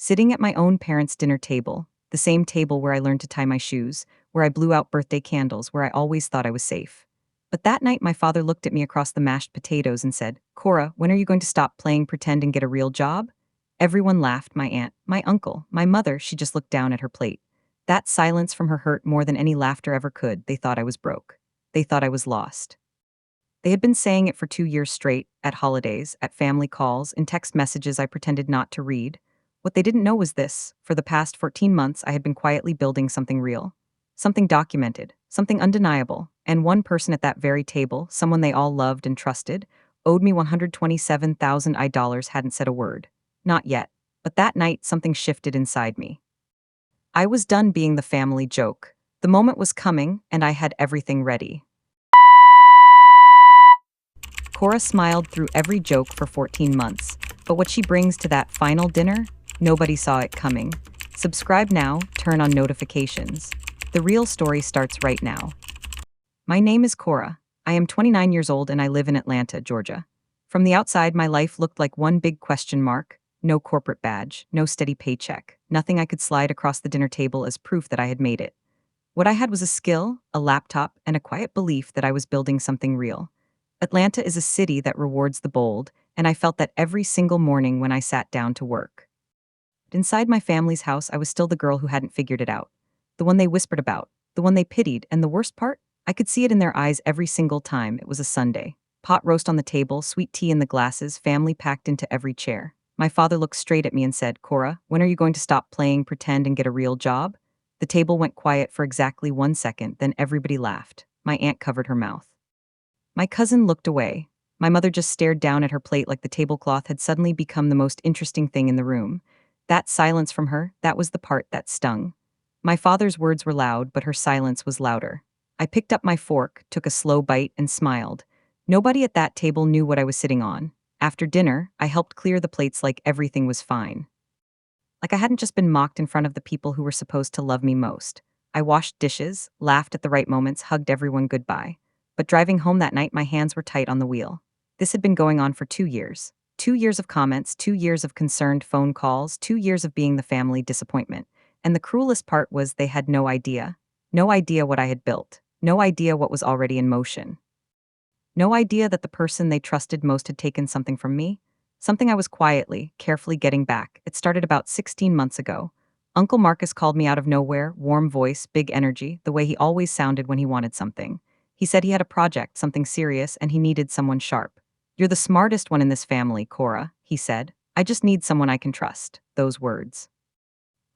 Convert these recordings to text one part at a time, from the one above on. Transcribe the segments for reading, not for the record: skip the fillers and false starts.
sitting at my own parents' dinner table, the same table where I learned to tie my shoes, where I blew out birthday candles, where I always thought I was safe. But that night, my father looked at me across the mashed potatoes and said, "Cora, when are you going to stop playing pretend and get a real job?" Everyone laughed, my aunt, my uncle, my mother. She just looked down at her plate. That silence from her hurt more than any laughter ever could. They thought I was broke. They thought I was lost. They had been saying it for 2 years straight, at holidays, at family calls, in text messages I pretended not to read. What they didn't know was this: for the past 14 months, I had been quietly building something real. Something documented, something undeniable, and one person at that very table, someone they all loved and trusted, owed me $127,000. Hadn't said a word. Not yet. But that night, something shifted inside me. I was done being the family joke. The moment was coming, and I had everything ready. Cora smiled through every joke for 14 months, but what she brings to that final dinner, nobody saw it coming. Subscribe now, turn on notifications. The real story starts right now. My name is Cora. I am 29 years old and I live in Atlanta, Georgia. From the outside, my life looked like one big question mark. No corporate badge, no steady paycheck, nothing I could slide across the dinner table as proof that I had made it. What I had was a skill, a laptop, and a quiet belief that I was building something real. Atlanta is a city that rewards the bold, and I felt that every single morning when I sat down to work. Inside my family's house, I was still the girl who hadn't figured it out. The one they whispered about, the one they pitied, and the worst part? I could see it in their eyes every single time it was a Sunday. Pot roast on the table, sweet tea in the glasses, family packed into every chair. My father looked straight at me and said, "Cora, when are you going to stop playing pretend and get a real job?" The table went quiet for exactly 1 second, then everybody laughed. My aunt covered her mouth. My cousin looked away. My mother just stared down at her plate like the tablecloth had suddenly become the most interesting thing in the room. That silence from her, that was the part that stung. My father's words were loud, but her silence was louder. I picked up my fork, took a slow bite, and smiled. Nobody at that table knew what I was sitting on. After dinner, I helped clear the plates like everything was fine. Like I hadn't just been mocked in front of the people who were supposed to love me most. I washed dishes, laughed at the right moments, hugged everyone goodbye. But driving home that night, my hands were tight on the wheel. This had been going on for 2 years. 2 years of comments, 2 years of concerned phone calls, 2 years of being the family disappointment. And the cruelest part was they had no idea. No idea what I had built. No idea what was already in motion. No idea that the person they trusted most had taken something from me. Something I was quietly, carefully getting back. It started about 16 months ago. Uncle Marcus called me out of nowhere, warm voice, big energy, the way he always sounded when he wanted something. He said he had a project, something serious, and he needed someone sharp. "You're the smartest one in this family, Cora," he said. "I just need someone I can trust." Those words.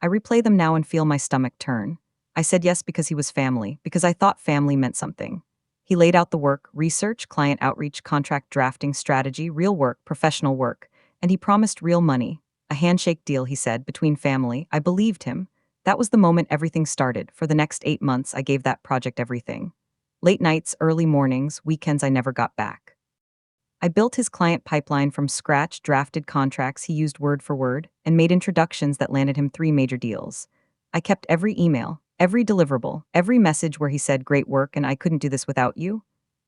I replay them now and feel my stomach turn. I said yes because he was family, because I thought family meant something. He laid out the work: research, client outreach, contract drafting, strategy, real work, professional work, and he promised real money. A handshake deal, he said, between family. I believed him. That was the moment everything started. For the next 8 months, I gave that project everything. Late nights, early mornings, weekends I never got back. I built his client pipeline from scratch, drafted contracts he used word for word, and made introductions that landed him 3 major deals. I kept every email, every deliverable, every message where he said, "Great work, and I couldn't do this without you."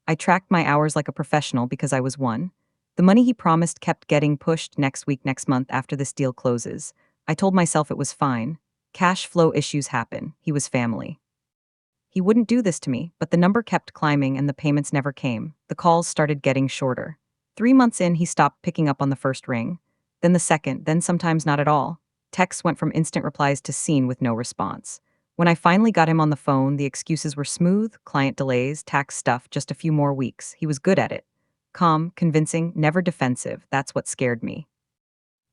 I tracked my hours like a professional because I was one. The money he promised kept getting pushed: next week, next month, after this deal closes. I told myself it was fine. Cash flow issues happen. He was family. He wouldn't do this to me, but the number kept climbing and the payments never came. The calls started getting shorter. 3 months in, he stopped picking up on the first ring. Then the second, then sometimes not at all. Texts went from instant replies to seen with no response. When I finally got him on the phone, the excuses were smooth: client delays, tax stuff, just a few more weeks. He was good at it. Calm, convincing, never defensive. That's what scared me.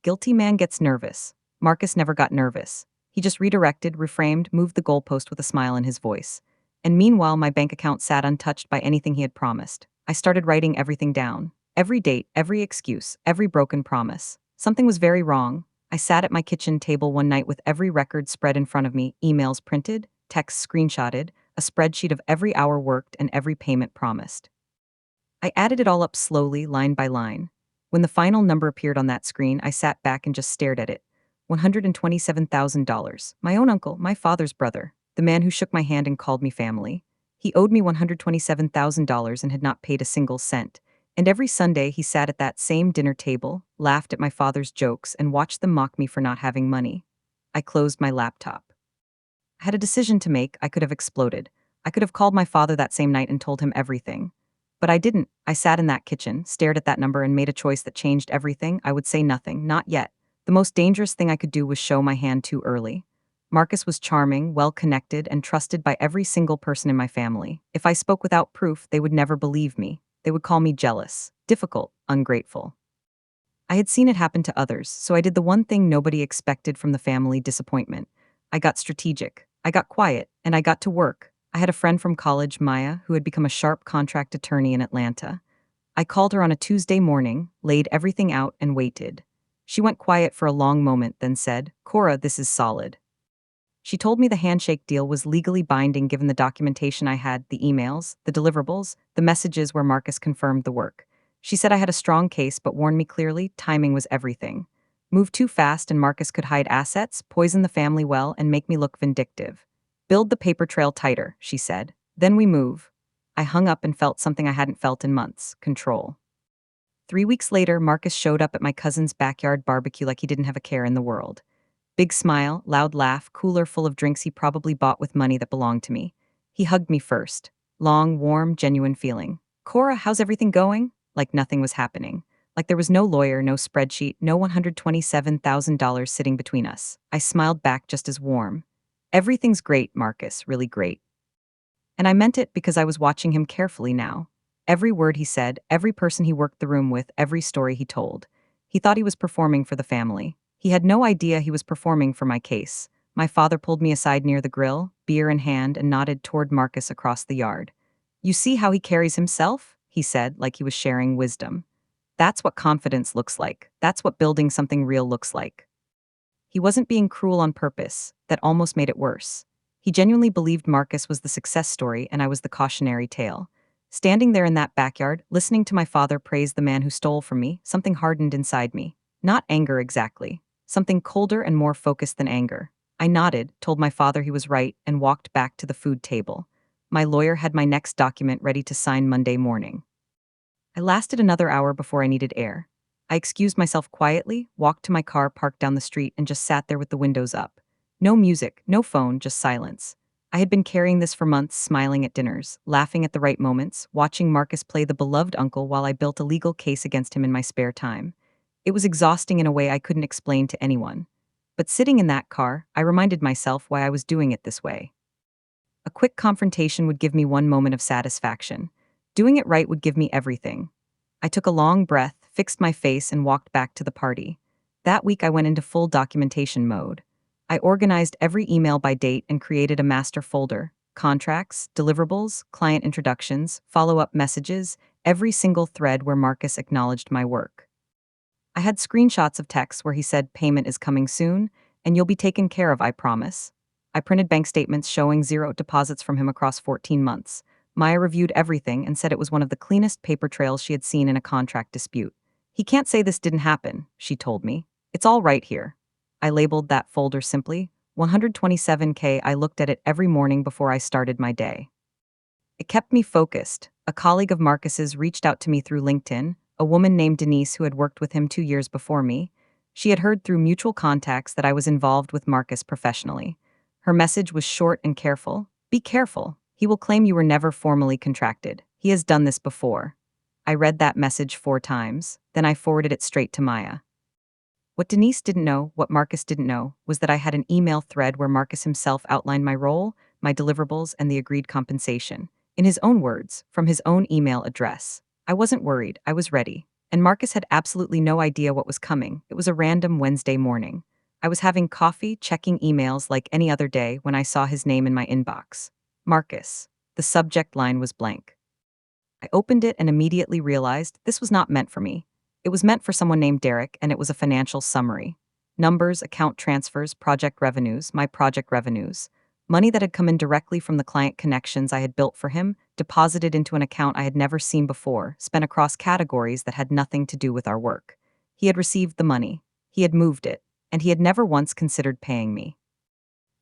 Guilty man gets nervous. Marcus never got nervous. He just redirected, reframed, moved the goalpost with a smile in his voice. And meanwhile, my bank account sat untouched by anything he had promised. I started writing everything down. Every date, every excuse, every broken promise. Something was very wrong. I sat at my kitchen table one night with every record spread in front of me, emails printed, texts screenshotted, a spreadsheet of every hour worked and every payment promised. I added it all up slowly, line by line. When the final number appeared on that screen, I sat back and just stared at it. $127,000. My own uncle, my father's brother, the man who shook my hand and called me family. He owed me $127,000 and had not paid a single cent. And every Sunday he sat at that same dinner table, laughed at my father's jokes, and watched them mock me for not having money. I closed my laptop. I had a decision to make. I could have exploded. I could have called my father that same night and told him everything. But I didn't. I sat in that kitchen, stared at that number, and made a choice that changed everything. I would say nothing, not yet. The most dangerous thing I could do was show my hand too early. Marcus was charming, well-connected, and trusted by every single person in my family. If I spoke without proof, they would never believe me. They would call me jealous, difficult, ungrateful. I had seen it happen to others, so I did the one thing nobody expected from the family: disappointment. I got strategic. I got quiet, and I got to work. I had a friend from college, Maya, who had become a sharp contract attorney in Atlanta. I called her on a Tuesday morning, laid everything out, and waited. She went quiet for a long moment, then said, "Cora, this is solid." She told me the handshake deal was legally binding given the documentation I had: the emails, the deliverables, the messages where Marcus confirmed the work. She said I had a strong case but warned me clearly timing was everything. Move too fast and Marcus could hide assets, poison the family well, and make me look vindictive. Build the paper trail tighter, she said. Then we move. I hung up and felt something I hadn't felt in months: control. 3 weeks later, Marcus showed up at my cousin's backyard barbecue like he didn't have a care in the world. Big smile, loud laugh, cooler full of drinks he probably bought with money that belonged to me. He hugged me first. Long, warm, genuine feeling. "Cora, how's everything going?" Like nothing was happening. Like there was no lawyer, no spreadsheet, no $127,000 sitting between us. I smiled back just as warm. "Everything's great, Marcus, really great." And I meant it because I was watching him carefully now. Every word he said, every person he worked the room with, every story he told. He thought he was performing for the family. He had no idea he was performing for my case. My father pulled me aside near the grill, beer in hand, and nodded toward Marcus across the yard. "You see how he carries himself?" he said, like he was sharing wisdom. "That's what confidence looks like. That's what building something real looks like." He wasn't being cruel on purpose. That almost made it worse. He genuinely believed Marcus was the success story and I was the cautionary tale. Standing there in that backyard, listening to my father praise the man who stole from me, something hardened inside me. Not anger exactly. Something colder and more focused than anger. I nodded, told my father he was right, and walked back to the food table. My lawyer had my next document ready to sign Monday morning. I lasted another hour before I needed air. I excused myself quietly, walked to my car parked down the street, and just sat there with the windows up. No music, no phone, just silence. I had been carrying this for months, smiling at dinners, laughing at the right moments, watching Marcus play the beloved uncle while I built a legal case against him in my spare time. It was exhausting in a way I couldn't explain to anyone. But sitting in that car, I reminded myself why I was doing it this way. A quick confrontation would give me one moment of satisfaction. Doing it right would give me everything. I took a long breath, fixed my face, and walked back to the party. That week I went into full documentation mode. I organized every email by date and created a master folder: contracts, deliverables, client introductions, follow-up messages, every single thread where Marcus acknowledged my work. I had screenshots of texts where he said payment is coming soon, and you'll be taken care of, I promise. I printed bank statements showing zero deposits from him across 14 months. Maya reviewed everything and said it was one of the cleanest paper trails she had seen in a contract dispute. "He can't say this didn't happen," she told me. "It's all right here." I labeled that folder simply 127K. I looked at it every morning before I started my day. It kept me focused. A colleague of Marcus's reached out to me through LinkedIn, a woman named Denise who had worked with him 2 years before me. She had heard through mutual contacts that I was involved with Marcus professionally. Her message was short and careful. "Be careful. He will claim you were never formally contracted. He has done this before." I read that message 4 times, then I forwarded it straight to Maya. What Denise didn't know, what Marcus didn't know, was that I had an email thread where Marcus himself outlined my role, my deliverables, and the agreed compensation. In his own words, from his own email address. I wasn't worried, I was ready. And Marcus had absolutely no idea what was coming. It was a random Wednesday morning. I was having coffee, checking emails like any other day when I saw his name in my inbox. Marcus. The subject line was blank. I opened it and immediately realized this was not meant for me. It was meant for someone named Derek, and it was a financial summary. Numbers, account transfers, project revenues, my project revenues. Money that had come in directly from the client connections I had built for him, deposited into an account I had never seen before, spent across categories that had nothing to do with our work. He had received the money. He had moved it. And he had never once considered paying me.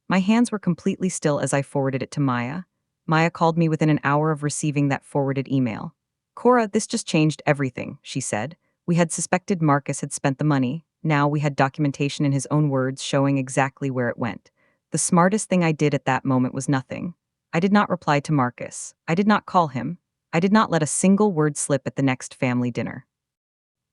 My hands were completely still as I forwarded it to Maya. Maya called me within an hour of receiving that forwarded email. Cora, this just changed everything, she said. We had suspected Marcus had spent the money. Now we had documentation in his own words showing exactly where it went. The smartest thing I did at that moment was nothing. I did not reply to Marcus. I did not call him. I did not let a single word slip at the next family dinner.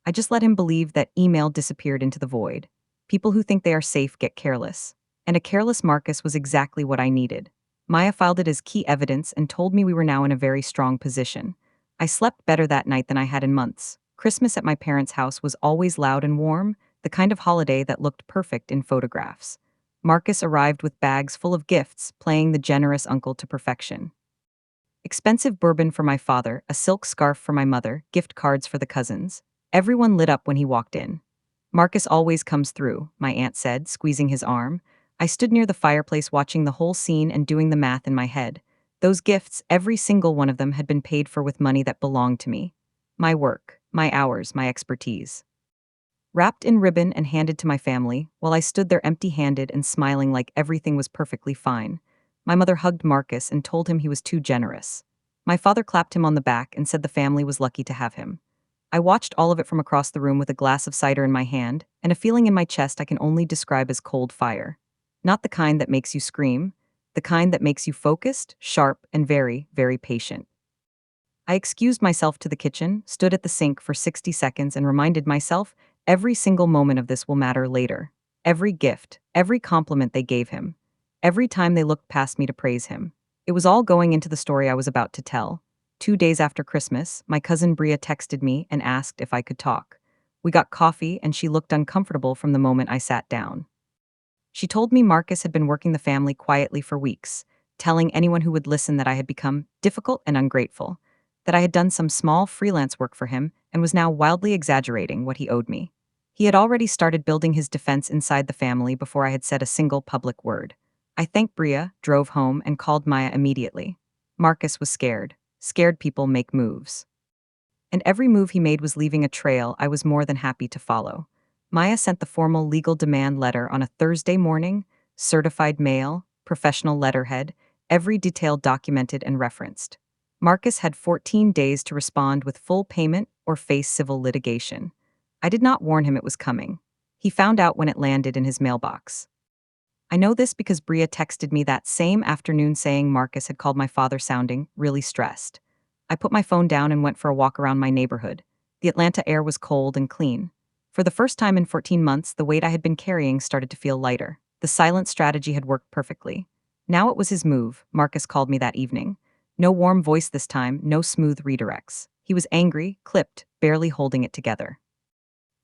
I just let him believe that email disappeared into the void. People who think they are safe get careless. And a careless Marcus was exactly what I needed. Maya filed it as key evidence and told me we were now in a very strong position. I slept better that night than I had in months. Christmas at my parents' house was always loud and warm, the kind of holiday that looked perfect in photographs. Marcus arrived with bags full of gifts, playing the generous uncle to perfection. Expensive bourbon for my father, a silk scarf for my mother, gift cards for the cousins. Everyone lit up when he walked in. Marcus always comes through, my aunt said, squeezing his arm. I stood near the fireplace watching the whole scene and doing the math in my head. Those gifts, every single one of them had been paid for with money that belonged to me. My work, my hours, my expertise. Wrapped in ribbon and handed to my family, while I stood there empty-handed and smiling like everything was perfectly fine. My mother hugged Marcus and told him he was too generous. My father clapped him on the back and said the family was lucky to have him. I watched all of it from across the room with a glass of cider in my hand, and a feeling in my chest I can only describe as cold fire. Not the kind that makes you scream, the kind that makes you focused, sharp, and very, very patient. I excused myself to the kitchen, stood at the sink for 60 seconds, and reminded myself every single moment of this will matter later. Every gift, every compliment they gave him, every time they looked past me to praise him. It was all going into the story I was about to tell. 2 days after Christmas, my cousin Bria texted me and asked if I could talk. We got coffee, and she looked uncomfortable from the moment I sat down. She told me Marcus had been working the family quietly for weeks, telling anyone who would listen that I had become difficult and ungrateful, that I had done some small freelance work for him and was now wildly exaggerating what he owed me. He had already started building his defense inside the family before I had said a single public word. I thanked Bria, drove home, and called Maya immediately. Marcus was scared. Scared people make moves. And every move he made was leaving a trail I was more than happy to follow. Maya sent the formal legal demand letter on a Thursday morning, certified mail, professional letterhead, every detail documented and referenced. Marcus had 14 days to respond with full payment or face civil litigation. I did not warn him it was coming. He found out when it landed in his mailbox. I know this because Bria texted me that same afternoon saying Marcus had called my father sounding really stressed. I put my phone down and went for a walk around my neighborhood. The Atlanta air was cold and clean. For the first time in 14 months, the weight I had been carrying started to feel lighter. The silent strategy had worked perfectly. Now it was his move, Marcus called me that evening. No warm voice this time, no smooth redirects. He was angry, clipped, barely holding it together.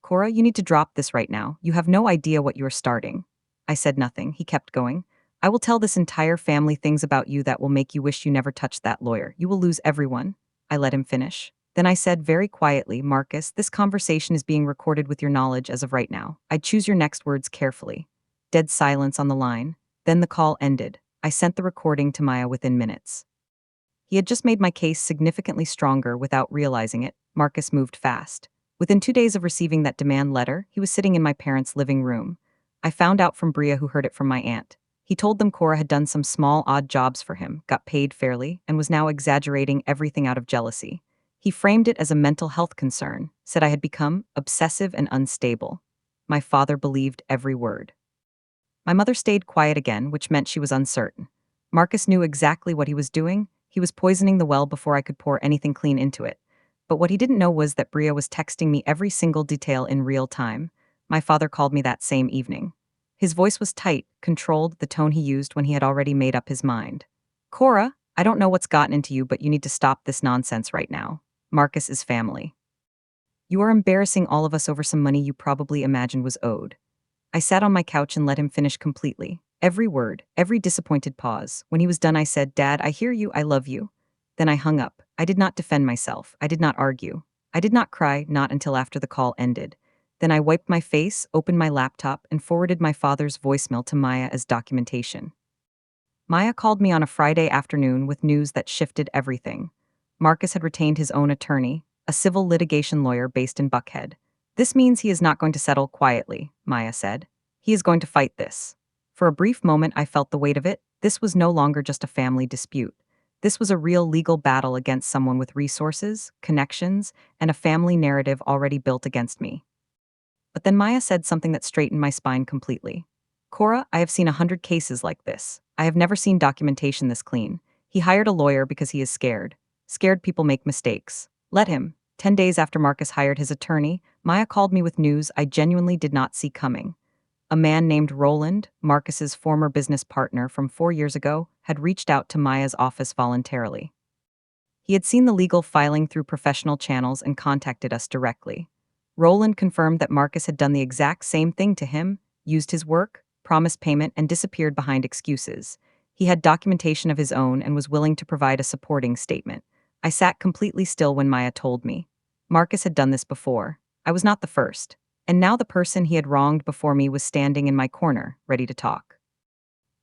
Cora, you need to drop this right now. You have no idea what you are starting. I said nothing. He kept going. I will tell this entire family things about you that will make you wish you never touched that lawyer. You will lose everyone. I let him finish. Then I said very quietly, Marcus, this conversation is being recorded with your knowledge as of right now. I'd choose your next words carefully. Dead silence on the line. Then the call ended. I sent the recording to Maya within minutes. He had just made my case significantly stronger without realizing it. Marcus moved fast. Within 2 days of receiving that demand letter, he was sitting in my parents' living room. I found out from Bria, who heard it from my aunt. He told them Cora had done some small, odd jobs for him, got paid fairly, and was now exaggerating everything out of jealousy. He framed it as a mental health concern, said I had become obsessive and unstable. My father believed every word. My mother stayed quiet again, which meant she was uncertain. Marcus knew exactly what he was doing. He was poisoning the well before I could pour anything clean into it. But what he didn't know was that Bria was texting me every single detail in real time. My father called me that same evening. His voice was tight, controlled, the tone he used when he had already made up his mind. Cora, I don't know what's gotten into you, but you need to stop this nonsense right now. Marcus is family. You are embarrassing all of us over some money you probably imagined was owed. I sat on my couch and let him finish completely. Every word, every disappointed pause. When he was done, I said, Dad, I hear you, I love you. Then I hung up. I did not defend myself. I did not argue. I did not cry, not until after the call ended. Then I wiped my face, opened my laptop, and forwarded my father's voicemail to Maya as documentation. Maya called me on a Friday afternoon with news that shifted everything. Marcus had retained his own attorney, a civil litigation lawyer based in Buckhead. This means he is not going to settle quietly, Maya said. He is going to fight this. For a brief moment, I felt the weight of it. This was no longer just a family dispute. This was a real legal battle against someone with resources, connections, and a family narrative already built against me. But then Maya said something that straightened my spine completely. Cora, I have seen 100 cases like this. I have never seen documentation this clean. He hired a lawyer because he is scared. Scared people make mistakes. Let him. 10 days after Marcus hired his attorney, Maya called me with news I genuinely did not see coming. A man named Roland, Marcus's former business partner from 4 years ago, had reached out to Maya's office voluntarily. He had seen the legal filing through professional channels and contacted us directly. Roland confirmed that Marcus had done the exact same thing to him, used his work, promised payment, and disappeared behind excuses. He had documentation of his own and was willing to provide a supporting statement. I sat completely still when Maya told me. Marcus had done this before. I was not the first. And now the person he had wronged before me was standing in my corner, ready to talk.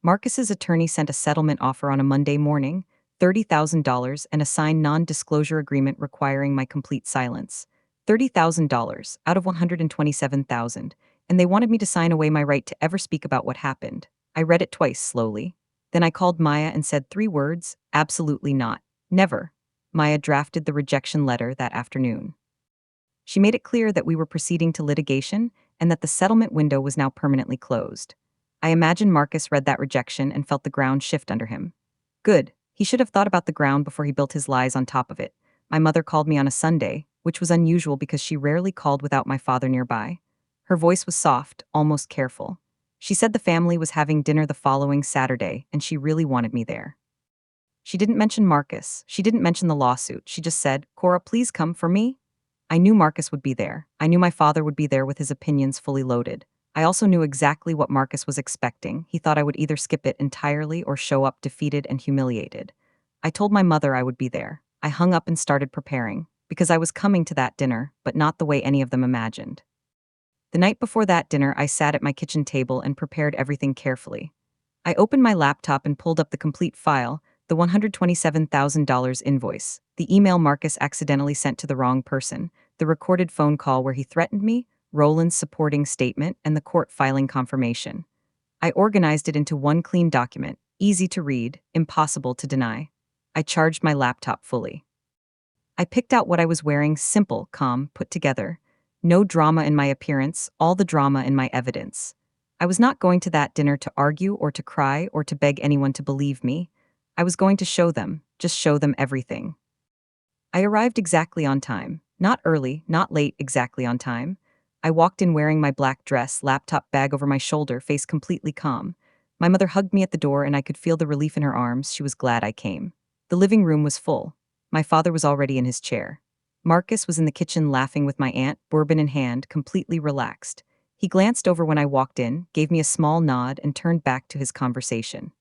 Marcus's attorney sent a settlement offer on a Monday morning, $30,000, and a signed non-disclosure agreement requiring my complete silence. $30,000 out of $127,000, and they wanted me to sign away my right to ever speak about what happened. I read it twice slowly. Then I called Maya and said 3 words, absolutely not. Never. Maya drafted the rejection letter that afternoon. She made it clear that we were proceeding to litigation and that the settlement window was now permanently closed. I imagine Marcus read that rejection and felt the ground shift under him. Good. He should have thought about the ground before he built his lies on top of it. My mother called me on a Sunday, which was unusual because she rarely called without my father nearby. Her voice was soft, almost careful. She said the family was having dinner the following Saturday, and she really wanted me there. She didn't mention Marcus. She didn't mention the lawsuit. She just said, "Cora, please come for me." I knew Marcus would be there. I knew my father would be there with his opinions fully loaded. I also knew exactly what Marcus was expecting. He thought I would either skip it entirely or show up defeated and humiliated. I told my mother I would be there. I hung up and started preparing, because I was coming to that dinner, but not the way any of them imagined. The night before that dinner, I sat at my kitchen table and prepared everything carefully. I opened my laptop and pulled up the complete file, the $127,000 invoice, the email Marcus accidentally sent to the wrong person, the recorded phone call where he threatened me, Roland's supporting statement, and the court filing confirmation. I organized it into one clean document, easy to read, impossible to deny. I charged my laptop fully. I picked out what I was wearing, simple, calm, put together. No drama in my appearance, all the drama in my evidence. I was not going to that dinner to argue or to cry or to beg anyone to believe me. I was going to show them, just show them everything. I arrived exactly on time. Not early, not late, exactly on time. I walked in wearing my black dress, laptop bag over my shoulder, face completely calm. My mother hugged me at the door and I could feel the relief in her arms. She was glad I came. The living room was full. My father was already in his chair. Marcus was in the kitchen laughing with my aunt, bourbon in hand, completely relaxed. He glanced over when I walked in, gave me a small nod, and turned back to his conversation.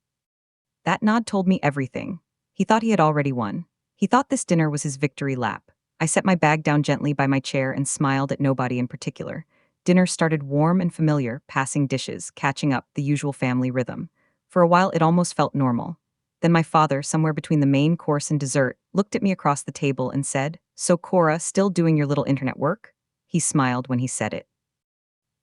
That nod told me everything. He thought he had already won. He thought this dinner was his victory lap. I set my bag down gently by my chair and smiled at nobody in particular. Dinner started warm and familiar, passing dishes, catching up, the usual family rhythm. For a while it almost felt normal. Then my father, somewhere between the main course and dessert, looked at me across the table and said, "So Cora, still doing your little internet work?" He smiled when he said it.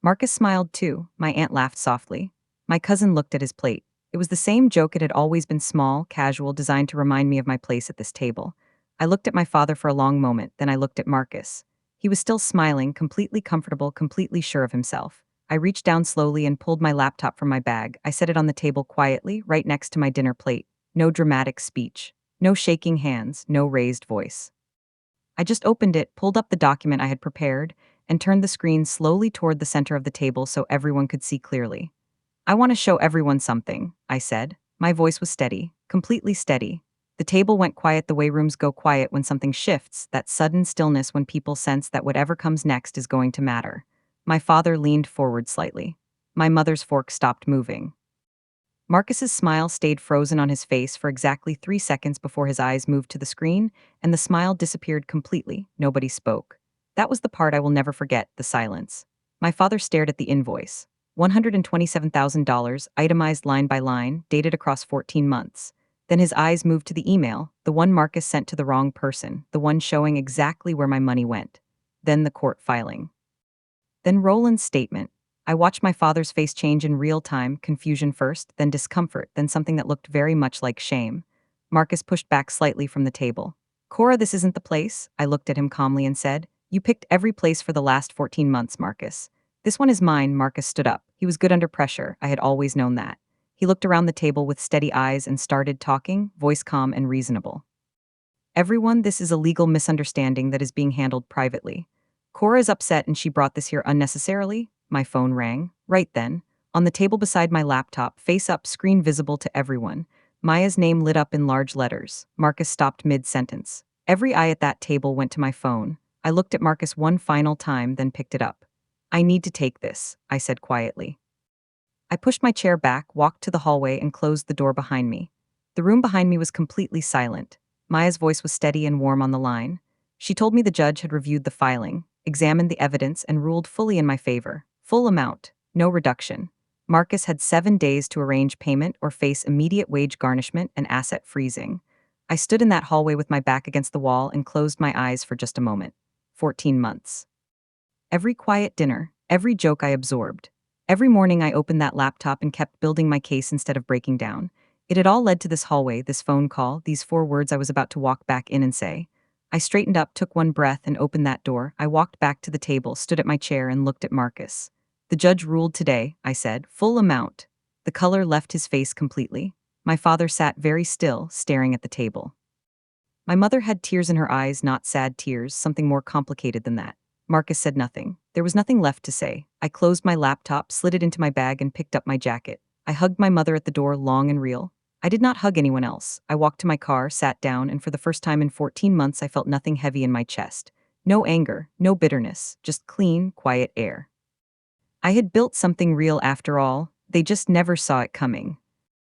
Marcus smiled too. My aunt laughed softly. My cousin looked at his plate. It was the same joke. It had always been small, casual, designed to remind me of my place at this table. I looked at my father for a long moment, then I looked at Marcus. He was still smiling, completely comfortable, completely sure of himself. I reached down slowly and pulled my laptop from my bag. I set it on the table quietly, right next to my dinner plate. No dramatic speech. No shaking hands, no raised voice. I just opened it, pulled up the document I had prepared, and turned the screen slowly toward the center of the table so everyone could see clearly. "I want to show everyone something," I said. My voice was steady, completely steady. The table went quiet the way rooms go quiet when something shifts, that sudden stillness when people sense that whatever comes next is going to matter. My father leaned forward slightly. My mother's fork stopped moving. Marcus's smile stayed frozen on his face for exactly 3 seconds before his eyes moved to the screen, and the smile disappeared completely. Nobody spoke. That was the part I will never forget, the silence. My father stared at the invoice. $127,000, itemized line by line, dated across 14 months. Then his eyes moved to the email, the one Marcus sent to the wrong person, the one showing exactly where my money went. Then the court filing. Then Roland's statement. I watched my father's face change in real time, confusion first, then discomfort, then something that looked very much like shame. Marcus pushed back slightly from the table. Cora, this isn't the place, I looked at him calmly and said. You picked every place for the last 14 months, Marcus. This one is mine, Marcus stood up. He was good under pressure, I had always known that. He looked around the table with steady eyes and started talking, voice calm and reasonable. Everyone, this is a legal misunderstanding that is being handled privately. Cora is upset and she brought this here unnecessarily. My phone rang. Right then. On the table beside my laptop, face up, screen visible to everyone. Maya's name lit up in large letters. Marcus stopped mid-sentence. Every eye at that table went to my phone. I looked at Marcus one final time, then picked it up. I need to take this, I said quietly. I pushed my chair back, walked to the hallway, and closed the door behind me. The room behind me was completely silent. Maya's voice was steady and warm on the line. She told me the judge had reviewed the filing, examined the evidence, and ruled fully in my favor. Full amount, no reduction. Marcus had 7 days to arrange payment or face immediate wage garnishment and asset freezing. I stood in that hallway with my back against the wall and closed my eyes for just a moment. 14 months. Every quiet dinner, every joke I absorbed. Every morning I opened that laptop and kept building my case instead of breaking down. It had all led to this hallway, this phone call, these 4 words I was about to walk back in and say. I straightened up, took one breath, and opened that door. I walked back to the table, stood at my chair, and looked at Marcus. The judge ruled today, I said, full amount. The color left his face completely. My father sat very still, staring at the table. My mother had tears in her eyes, not sad tears, something more complicated than that. Marcus said nothing. There was nothing left to say. I closed my laptop, slid it into my bag, and picked up my jacket. I hugged my mother at the door, long and real. I did not hug anyone else. I walked to my car, sat down, and for the first time in 14 months I felt nothing heavy in my chest. No anger, no bitterness, just clean, quiet air. I had built something real after all. They just never saw it coming.